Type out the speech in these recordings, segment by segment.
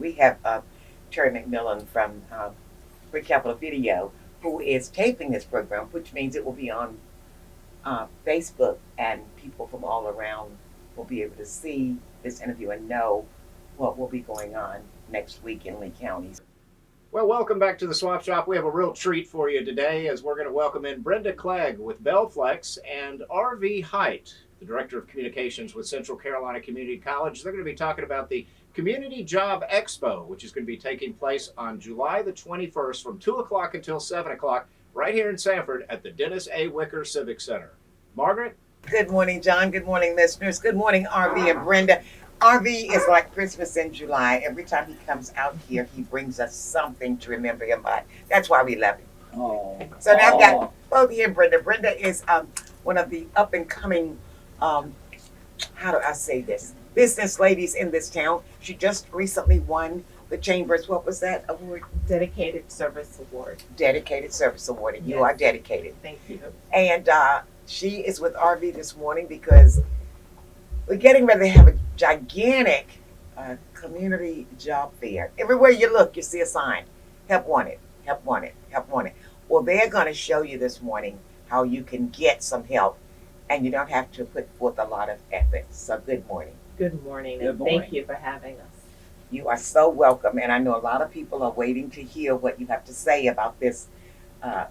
We have Terry McMILLIan from Free Capital Video who is taping this program, which means it will be on Facebook, and people from all around will be able to see this interview and know what will be going on next week in Lee County. Well, welcome back to the Swap Shop. We have a real treat for you today as we're going to welcome in Brenda Clegg with Belflex and RV Height, the Director of Communications with Central Carolina Community College. They're going to be talking about the Community Job Expo, which is going to be taking place on July the 21st from 2 o'clock until 7 o'clock right here in Sanford at the Dennis A. Wicker Civic Center. Margaret? Good morning, John. Good morning, listeners. Good morning, RV and Brenda. RV is like Christmas in July. Every time he comes out here, he brings us something to remember him by. That's why we love him. Oh. So now I've got both here, Brenda. Brenda is one of the up and coming, how do I say this, business ladies in this town. She just recently won the Chamber's, what was that award? Dedicated Service Award. Dedicated Service Award, and you Yes. are dedicated. Thank you. And she is with RV this morning because we're getting ready to have a gigantic community job fair. Everywhere you look, you see a sign, help wanted, help wanted, help wanted. Well, they're going to show you this morning how you can get some help and you don't have to put forth a lot of effort. So good morning. Good morning, Good and morning. thank you for having us. You are so welcome, and I know a lot of people are waiting to hear what you have to say about this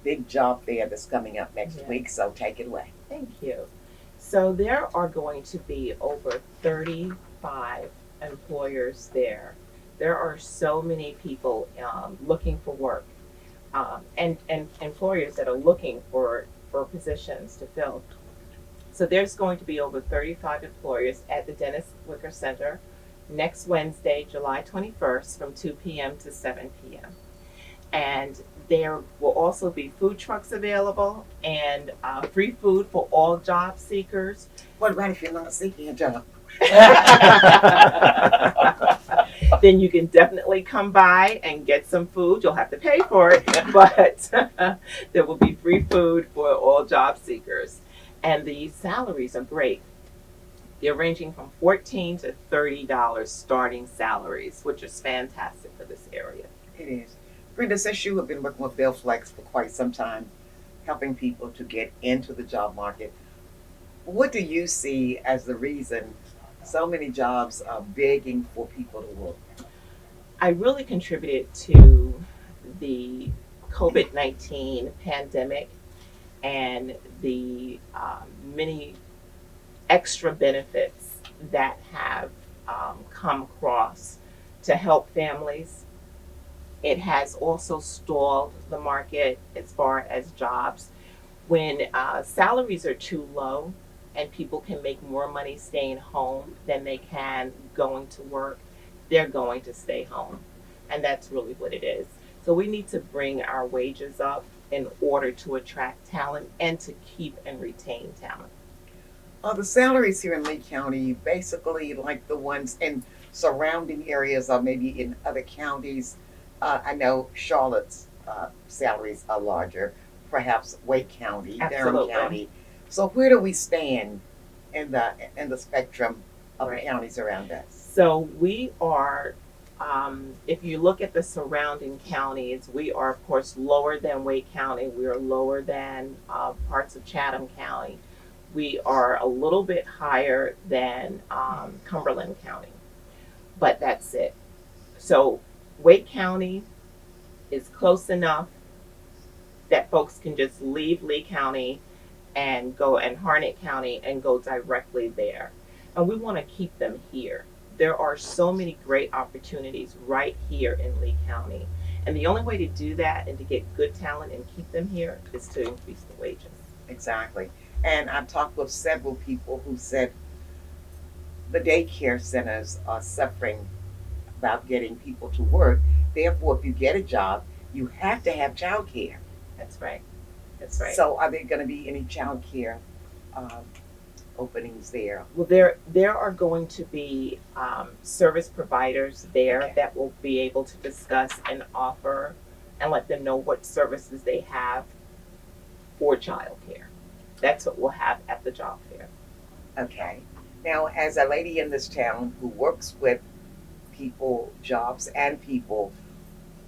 big job fair that's coming up next Yeah. week, so take it away. Thank you. So there are going to be over 35 employers there. There are so many people looking for work, and employers that are looking for positions to fill. So there's going to be over 35 employers at the Dennis Wicker Center next Wednesday, July 21st from 2 p.m. to 7 p.m. And there will also be food trucks available and free food for all job seekers. What about if you're not seeking a job? Then you can definitely come by and get some food. You'll have to pay for it, but there will be free food for all job seekers. And the salaries are great. They're ranging from $14 to $30 starting salaries, which is fantastic for this area. It is. Brenda, since you have been working with Belflex for quite some time, helping people to get into the job market, what do you see as the reason so many jobs are begging for people to work? I really contributed to the COVID-19 pandemic and the many extra benefits that have come across to help families. It has also stalled the market as far as jobs. When salaries are too low and people can make more money staying home than they can going to work, they're going to stay home. And that's really what it is. So we need to bring our wages up in order to attract talent and to keep and retain talent. The salaries here in Lee County, basically like the ones in surrounding areas or maybe in other counties. I know Charlotte's salaries are larger, perhaps Wake County, Durham Absolutely. County. So where do we stand in the spectrum of Right. the counties around us? So we are, if you look at the surrounding counties, we are of course lower than Wake County. We are lower than parts of Chatham County. We are a little bit higher than Cumberland County, but that's it. So Wake County is close enough that folks can just leave Lee County and go, and Harnett County, and go directly there. And we want to keep them here. There are so many great opportunities right here in Lee County. And the only way to do that and to get good talent and keep them here is to increase the wages. Exactly. And I've talked with several people who said the daycare centers are suffering about getting people to work. Therefore, if you get a job, you have to have childcare. That's right. That's right. So, are there going to be any childcare openings there? Well, there are going to be service providers there Okay. that will be able to discuss and offer and let them know what services they have for childcare. That's what we'll have at the job fair. Okay. Now, as a lady in this town who works with people jobs and people,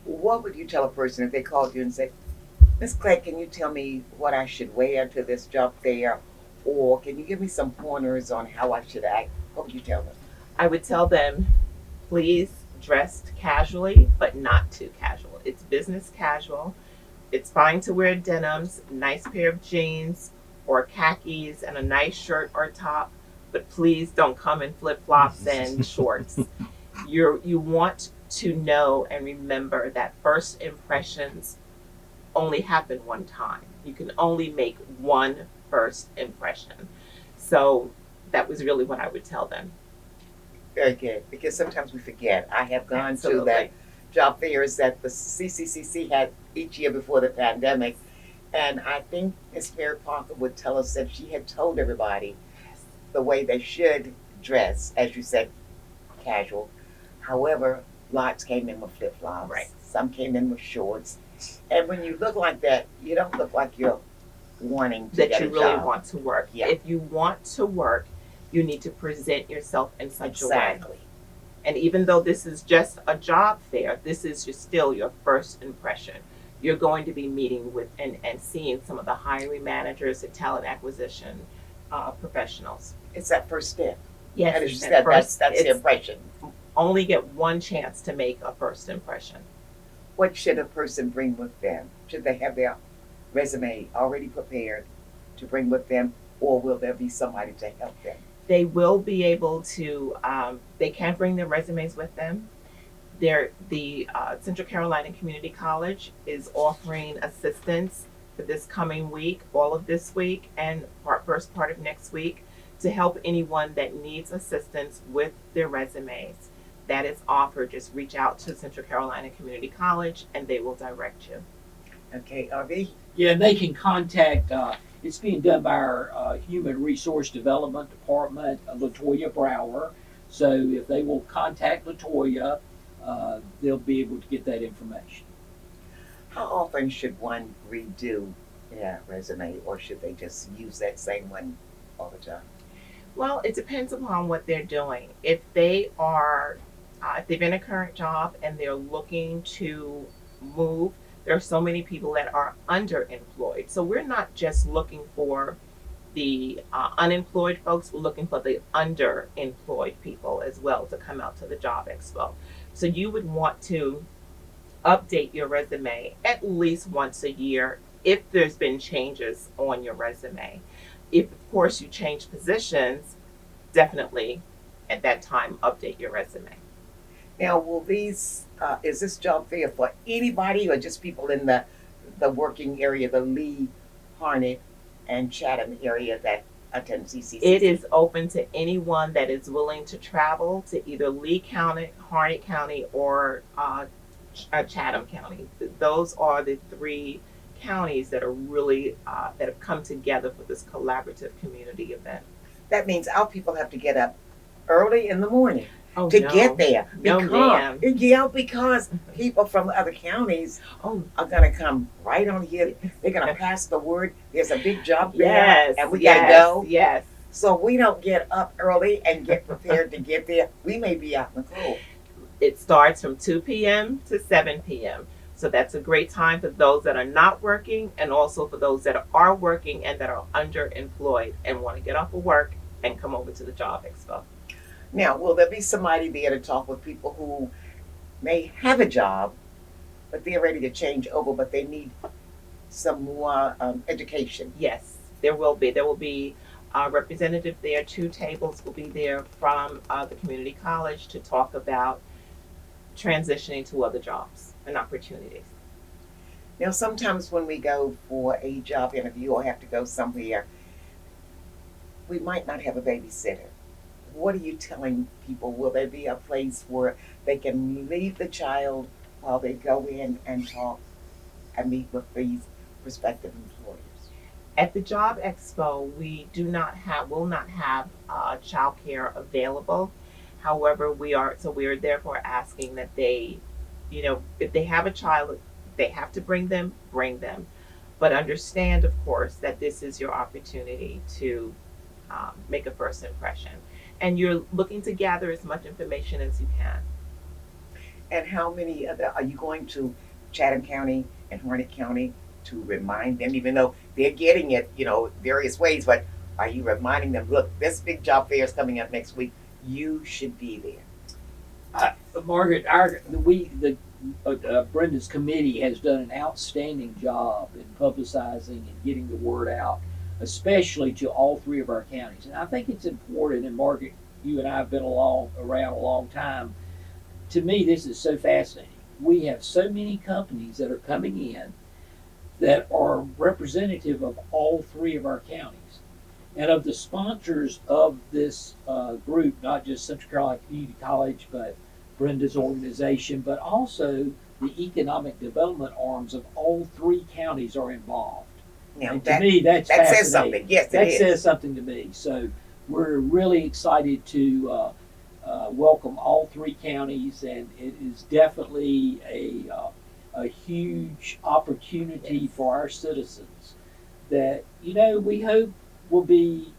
what would you tell a person if they called you and said, Miss Clegg, can you tell me what I should wear to this job fair? Or can you give me some pointers on how I should act? What would you tell them? I would tell them, please dress casually, but not too casual. It's business casual. It's fine to wear denims, nice pair of jeans or khakis and a nice shirt or top, but please don't come in flip flops and shorts. You want to know and remember that first impressions only happen one time. You can only make one first impression. So that was really what I would tell them. Very good, because sometimes we forget. I have gone to Absolutely. the job fairs that the CCCC had each year before the pandemic, and I think Miss Mary Parker would tell us that she had told everybody the way they should dress, as you said, casual. However, lots came in with flip flops. Right. Some came in with shorts, and when you look like that, you don't look like you're wanting to That get you a really job. want to work. Yeah. If you want to work, you need to present yourself in such a way. Exactly. And even though this is just a job fair, this is still your first impression. You're going to be meeting with and seeing some of the hiring managers and talent acquisition professionals. It's that first step. Yes, And as you it's said, that that's first, the it's impression. only get one chance to make a first impression. What should a person bring with them? Should they have their resume already prepared to bring with them, or will there be somebody to help them? They will be able to, they can bring their resumes with them. The Central Carolina Community College is offering assistance for this coming week, all of this week, and first part of next week to help anyone that needs assistance with their resumes. That is offered. Just reach out to Central Carolina Community College and they will direct you. Okay, RV? Yeah, and they can contact, it's being done by our Human Resource Development Department, Latoya Brower. So if they will contact Latoya, they'll be able to get that information. How often should one redo their resume, or should they just use that same one all the time? Well, it depends upon what they're doing. If they are, if they've in a current job and they're looking to move, there are so many people that are underemployed. So we're not just looking for the unemployed folks, we're looking for the underemployed people as well to come out to the Job Expo. So you would want to update your resume at least once a year if there's been changes on your resume. If, of course, you change positions, definitely at that time update your resume. Now, will these, is this job fair for anybody or just people in the working area, the Lee, Harnett, and Chatham area that attend CCC? It is open to anyone that is willing to travel to either Lee County, Harnett County, or Chatham County. Those are the three counties that are really that have come together for this collaborative community event. That means our people have to get up early in the morning Oh, to no. get there. No, ma'am. Yeah, because people from other counties Oh, are gonna come right on here. They're gonna pass the word. There's a big job there, yes. and we yes, gotta go. Yes. So we don't get up early and get prepared to get there. We may be out in the cold. It starts from 2 p.m. to 7 p.m. So that's a great time for those that are not working and also for those that are working and that are underemployed and want to get off of work and come over to the Job Expo. Now, will there be somebody there to talk with people who may have a job, but they're ready to change over, but they need some more education? Yes, there will be. There will be a representative there. 2 tables will be there from the community college to talk about transitioning to other jobs and opportunities. Now, sometimes when we go for a job interview or have to go somewhere, we might not have a babysitter. What are you telling people? Will there be a place where they can leave the child while they go in and talk and meet with these prospective employers? At the Job Expo, we will not have child care available. However, we are therefore asking that they, if they have a child, they have to bring them. But understand, of course, that this is your opportunity to make a first impression. And you're looking to gather as much information as you can. And how many other are you going to Chatham County and Harnett County to remind them, even though they're getting it, various ways, but are you reminding them, look, this big job fair is coming up next week. You should be there. Margaret, Brenda's committee has done an outstanding job in publicizing and getting the word out, especially to all three of our counties. And I think it's important. And Margaret, you and I have been around a long time. To me, this is so fascinating. We have so many companies that are coming in that are representative of all three of our counties. And of the sponsors of this group, not just Central Carolina Community College, but Brenda's organization, but also the economic development arms of all three counties are involved. Now, And to me, that's that says fascinating. something. Yes, That it is. says something to me. So we're really excited to welcome all three counties, and it is definitely a huge opportunity for our citizens that, we hope will be,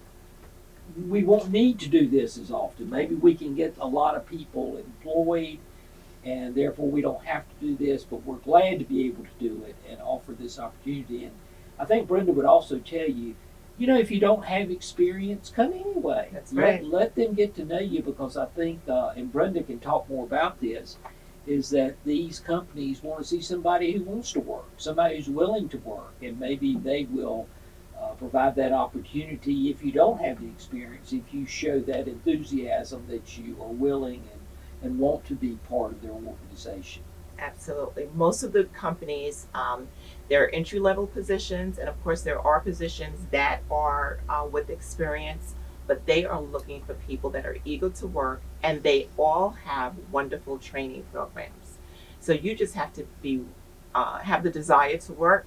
we won't need to do this as often. Maybe we can get a lot of people employed, and therefore we don't have to do this, but we're glad to be able to do it and offer this opportunity. And I think Brenda would also tell you, if you don't have experience, come anyway. That's right. Let them get to know you, because I think, and Brenda can talk more about this, is that these companies want to see somebody who wants to work, somebody who's willing to work, and maybe they will provide that opportunity if you don't have the experience, if you show that enthusiasm that you are willing and want to be part of their organization. Absolutely. Most of the companies, there are entry-level positions, and of course there are positions that are with experience, but they are looking for people that are eager to work, and they all have wonderful training programs. So you just have to be have the desire to work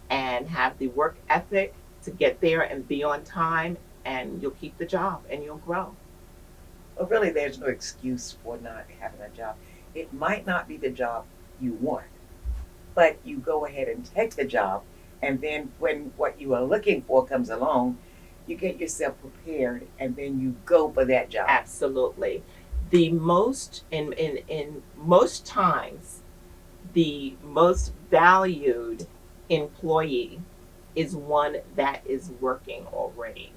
and have the work ethic to get there and be on time, and you'll keep the job and you'll grow. Well, really, there's no excuse for not having a job. It might not be the job you want, but you go ahead and take the job, and then when what you are looking for comes along, you get yourself prepared, and then you go for that job. Absolutely. The most in most times, the most valued employee is one that is working already.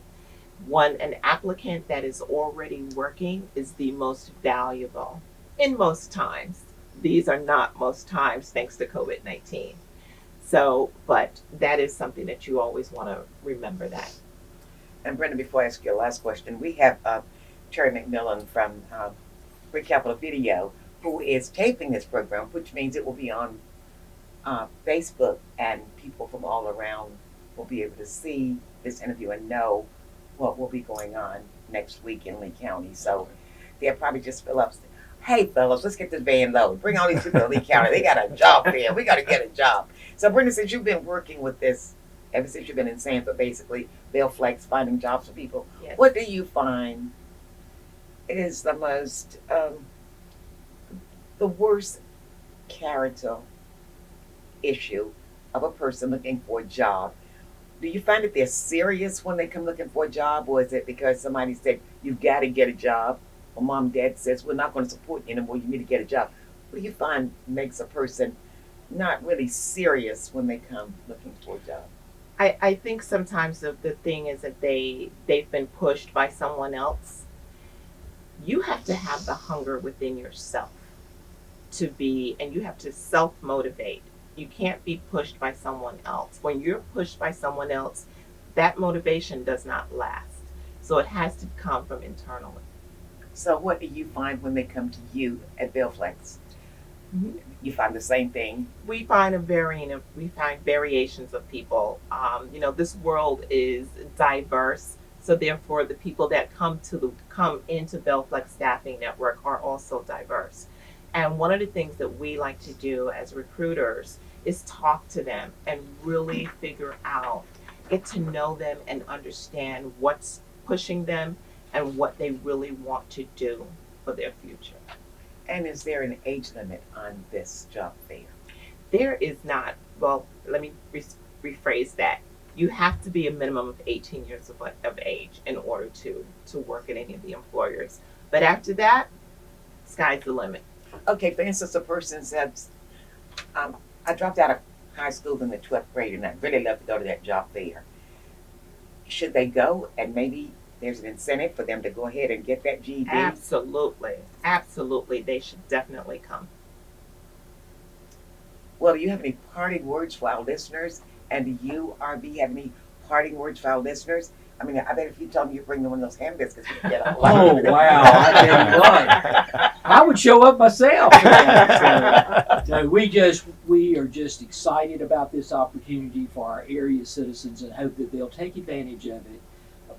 An applicant that is already working is the most valuable. In most times, these are not most times thanks to COVID-19. So, but that is something that you always want to remember that. And Brenda, before I ask your last question, we have Terry McMILLIAN from Free Capital Video, who is taping this program, which means it will be on Facebook, and people from all around will be able to see this interview and know what will be going on next week in Lee County. So they'll probably just fill up. Hey, fellas, let's get this van loaded. Bring all these people to Lee County. They got a job there. We got to get a job. So, Brenda, since you've been working with this ever since you've been in Sanford, basically, BellFlex, finding jobs for people, Yes. what do you find is the most, the worst character issue of a person looking for a job? Do you find that they're serious when they come looking for a job, or is it because somebody said, you've got to get a job? Or mom and dad says, we're not going to support you anymore, you need to get a job. What do you find makes a person not really serious when they come looking for a job? I think sometimes the thing is that they've been pushed by someone else. You have to have the hunger within yourself to be, and you have to self-motivate. You can't be pushed by someone else. When you're pushed by someone else, that motivation does not last. So it has to come from internally. So what do you find when they come to you at BellFlex? Mhm. You find the same thing? We find variations of people. This world is diverse, so therefore the people that come into BellFlex Staffing Network are also diverse. And one of the things that we like to do as recruiters is talk to them and really get to know them and understand what's pushing them and what they really want to do for their future. And is there an age limit on this job fair? There is not. Well, let me rephrase that. You have to be a minimum of 18 years of age in order to work at any of the employers. But after that, sky's the limit. Okay, for instance, a person says, I dropped out of high school in the 12th grade and I'd really love to go to that job fair. Should they go, and maybe there's an incentive for them to go ahead and get that GED? Absolutely. Absolutely. They should definitely come. Well, do you have any parting words for our listeners? And do you, RB, have any parting words for our listeners? I mean, I bet if you tell them you bring them one of those ham biscuits, we can get a lot Oh, of them. wow. I tell you what, I would show up myself. So we are just excited about this opportunity for our area citizens and hope that they'll take advantage of it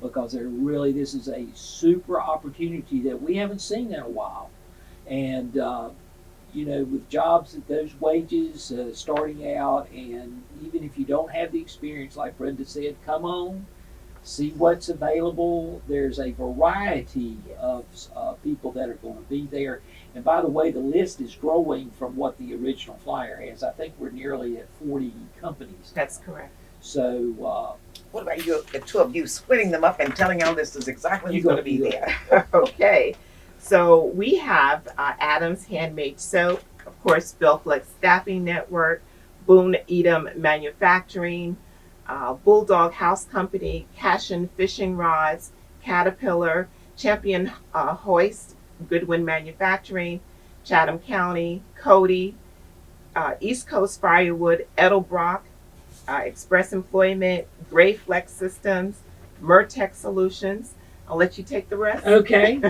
because this is a super opportunity that we haven't seen in a while. And, with jobs at those wages starting out, and even if you don't have the experience, like Brenda said, come on. See what's available. There's a variety of people that are going to be there. And by the way, the list is growing from what the original flyer has. I think we're nearly at 40 companies. That's correct. So What about you, the two of you, splitting them up and telling our listeners exactly who's going to be there? Okay. So we have Adams Handmade Soap, of course, Bellflex Staffing Network, Boone Edom Manufacturing, Bulldog House Company, Cashin Fishing Rods, Caterpillar, Champion Hoist, Goodwin Manufacturing, Chatham County, Cody, East Coast Firewood, Edelbrock, Express Employment, Gray Flex Systems, Mertech Solutions. I'll let you take the rest. okay.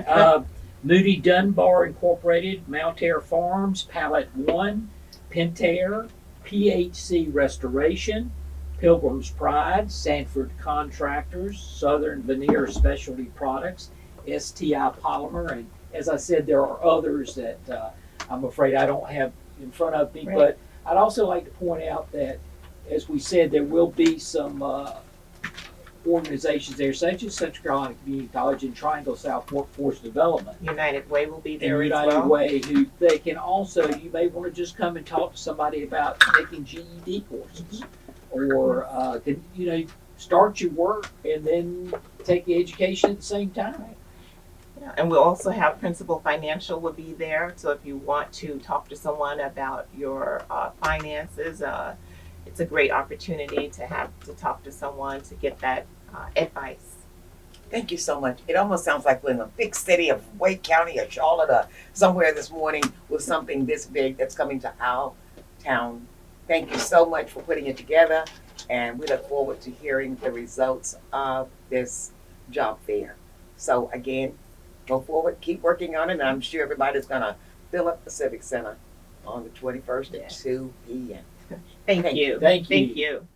Moody Dunbar Incorporated, Mount Air Farms, Pallet One, Pentair, PHC Restoration, Pilgrim's Pride, Sanford Contractors, Southern Veneer Specialty Products, STI Polymer, and as I said, there are others that I'm afraid I don't have in front of me. Right. But I'd also like to point out that, as we said, there will be some organizations there, such as Central Carolina Community College and Triangle South Workforce Development. United Way will be there And as United well. Way, who they can also, you may want to just come and talk to somebody about taking GED courses, or start your work and then take the education at the same time. Yeah, and we'll also have Principal Financial will be there. So if you want to talk to someone about your finances, it's a great opportunity to talk to someone to get that advice. Thank you so much. It almost sounds like we're in a big city of Wake County or Charlotte or somewhere this morning with something this big that's coming to our town. Thank you so much for putting it together, and we look forward to hearing the results of this job fair. So again, go forward, keep working on it, and I'm sure everybody's gonna fill up the Civic Center on the 21st at 2 p.m. Thank you. Thank you. Thank you.